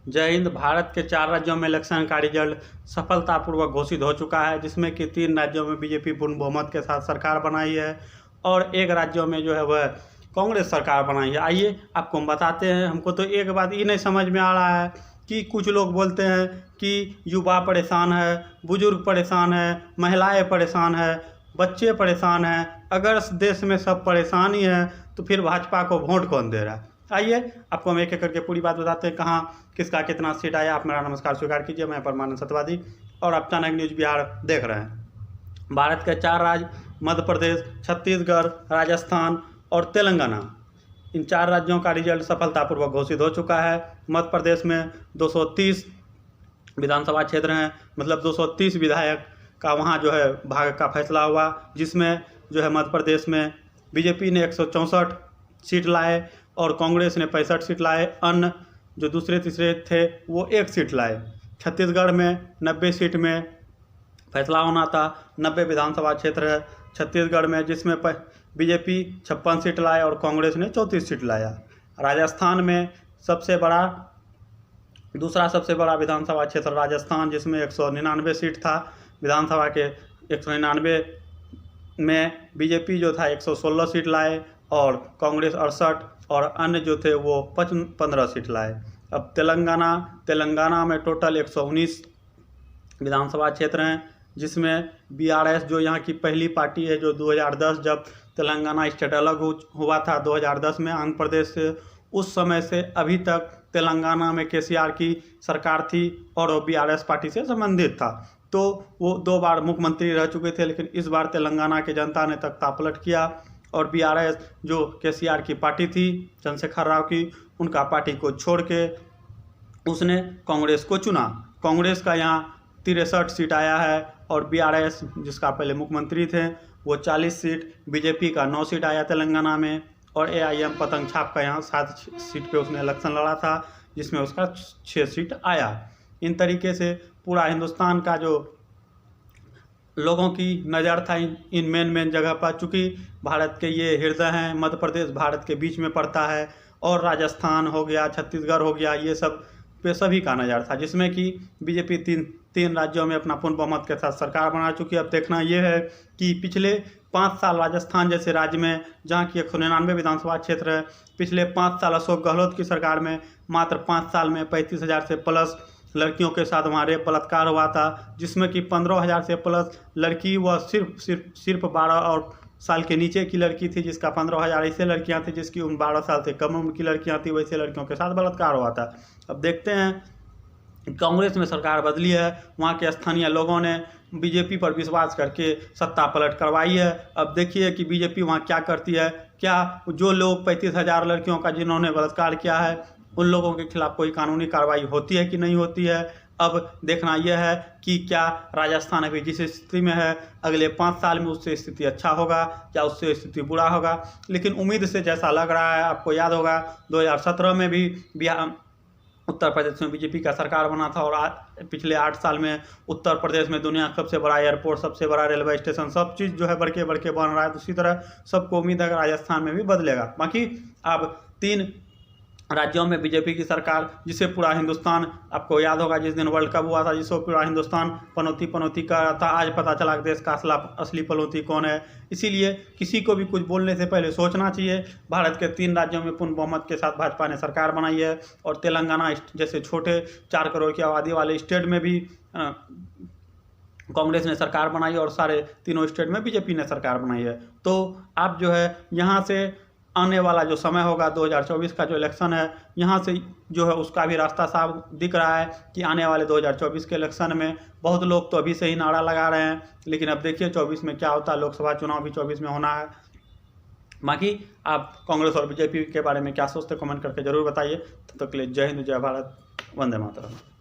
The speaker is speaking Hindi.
जय हिंद। भारत के 4 राज्यों में इलेक्शन का रिजल्ट सफलतापूर्वक घोषित हो चुका है, जिसमें कि 3 राज्यों में बीजेपी पूर्ण बहुमत के साथ सरकार बनाई है और 1 राज्यों में जो है वह कांग्रेस सरकार बनाई है। आइए आपको हम बताते हैं। हमको तो एक बात ये नहीं समझ में आ रहा है कि कुछ लोग बोलते हैं कि युवा परेशान है, बुजुर्ग परेशान है, महिलाएं परेशान है, बच्चे परेशान हैं। अगर देश में सब परेशान ही है तो फिर भाजपा को वोट कौन दे रहा है? आइए आपको हम एक एक करके पूरी बात बताते हैं, कहाँ किसका कितना सीट आया। आप मेरा नमस्कार स्वीकार कीजिए, मैं परमानंद सत्यवादी और आप चाणक्य न्यूज़ बिहार देख रहे हैं। भारत के 4 राज्य मध्य प्रदेश, छत्तीसगढ़, राजस्थान और तेलंगाना, इन 4 राज्यों का रिजल्ट सफलतापूर्वक घोषित हो चुका है। मध्य प्रदेश में 230 विधानसभा क्षेत्र हैं, मतलब 230 विधायक का वहाँ जो है भाग का फैसला हुआ, जिसमें जो है मध्य प्रदेश में बीजेपी ने 164 सीट लाए और कांग्रेस ने 65 सीट लाए। अन्य जो दूसरे तीसरे थे वो 1 सीट लाए। छत्तीसगढ़ में 90 सीट में फैसला होना था। 90 विधानसभा क्षेत्र है छत्तीसगढ़ में, जिसमें बीजेपी 56 सीट लाए और कांग्रेस ने 34 सीट लाया। राजस्थान में दूसरा सबसे बड़ा विधानसभा क्षेत्र राजस्थान, जिसमें 199 सीट था विधानसभा के। 199 में बीजेपी जो था 116 सीट लाए और कांग्रेस 68 और अन्य जो थे वो 15 सीट लाए। अब तेलंगाना में टोटल 119 विधानसभा क्षेत्र हैं, जिसमें बीआरएस जो यहाँ की पहली पार्टी है, जो 2010 जब तेलंगाना स्टेट अलग हुआ था 2010 में आंध्र प्रदेश से, उस समय से अभी तक तेलंगाना में केसीआर की सरकार थी और वो बीआरएस पार्टी से संबंधित था। तो वो 2 बार मुख्यमंत्री रह चुके थे, लेकिन इस बार तेलंगाना के जनता ने तख्तापलट किया और बीआरएस जो केसीआर की पार्टी थी, चंद्रशेखर राव की, उनका पार्टी को छोड़ के उसने कांग्रेस को चुना। कांग्रेस का यहाँ 63 सीट आया है और बीआरएस जिसका पहले मुख्यमंत्री थे वो 40 सीट, बीजेपी का 9 सीट आया तेलंगाना में और एआईएम पतंग छाप का यहाँ 7 सीट पे उसने इलेक्शन लड़ा था, जिसमें उसका 6 सीट आया। इन तरीके से पूरा हिंदुस्तान का जो लोगों की नज़र था इन मेन जगह पर, चूँकि भारत के ये हृदय हैं, मध्य प्रदेश भारत के बीच में पड़ता है और राजस्थान हो गया, छत्तीसगढ़ हो गया, ये सब पे सभी का नज़र था, जिसमें कि बीजेपी तीन राज्यों में अपना पूर्ण बहुमत के साथ सरकार बना चुकी है। अब देखना ये है कि पिछले 5 साल राजस्थान जैसे राज्य में, जहाँ की 199 विधानसभा क्षेत्र है, पिछले 5 साल अशोक गहलोत की सरकार में मात्र 5 साल में 35,000 से प्लस लड़कियों के साथ वहाँ रेप बलात्कार हुआ था, जिसमें कि 15,000 से प्लस लड़की व सिर्फ 12 साल के नीचे की लड़की थी, जिसका 15,000 ऐसे लड़कियां थी जिसकी उम्र 12 साल से कम उम्र की लड़कियां थी, वैसे लड़कियों के साथ बलात्कार हुआ था। अब देखते हैं कांग्रेस में सरकार बदली है, वहाँ के स्थानीय लोगों ने बीजेपी पर विश्वास करके सत्ता पलट करवाई है। अब देखिए कि बीजेपी वहाँ क्या करती है। क्या जो लोग 35,000 लड़कियों का जिन्होंने बलात्कार किया है उन लोगों के खिलाफ कोई कानूनी कार्रवाई होती है कि नहीं होती है? अब देखना यह है कि क्या राजस्थान अभी जिस स्थिति में है अगले 5 साल में उससे स्थिति अच्छा होगा या उससे स्थिति बुरा होगा। लेकिन उम्मीद से जैसा लग रहा है, आपको याद होगा 2017 में भी उत्तर प्रदेश में बीजेपी का सरकार बना था और पिछले 8 साल में उत्तर प्रदेश में दुनिया का सबसे बड़ा एयरपोर्ट, सबसे बड़ा रेलवे स्टेशन, सब चीज़ जो है बढ़ के बन रहा है। तो उसी तरह सबको उम्मीद है कि राजस्थान में भी बदलेगा। बाकी अब 3 राज्यों में बीजेपी की सरकार, जिसे पूरा हिंदुस्तान, आपको याद होगा जिस दिन वर्ल्ड कप हुआ था, जिसको पूरा हिंदुस्तान पनौती कर रहा था, आज पता चला कि देश का असली पनौती कौन है। इसीलिए किसी को भी कुछ बोलने से पहले सोचना चाहिए। भारत के 3 राज्यों में पूर्ण बहुमत के साथ भाजपा ने सरकार बनाई है और तेलंगाना जैसे छोटे 4 करोड़ की आबादी वाले स्टेट में भी कांग्रेस ने सरकार बनाई और सारे तीनों स्टेट में बीजेपी ने सरकार बनाई है। तो आप जो है यहाँ से आने वाला जो समय होगा 2024 का जो इलेक्शन है, यहाँ से जो है उसका भी रास्ता साफ दिख रहा है कि आने वाले 2024 के इलेक्शन में बहुत लोग तो अभी से ही नारा लगा रहे हैं, लेकिन अब देखिए 24 में क्या होता है। लोकसभा चुनाव भी 24 में होना है। बाकी आप कांग्रेस और बीजेपी के बारे में क्या सोचते हैं कमेंट करके जरूर बताइए। तब तक के लिए जय हिंद, जय भारत, वंदे मातरम।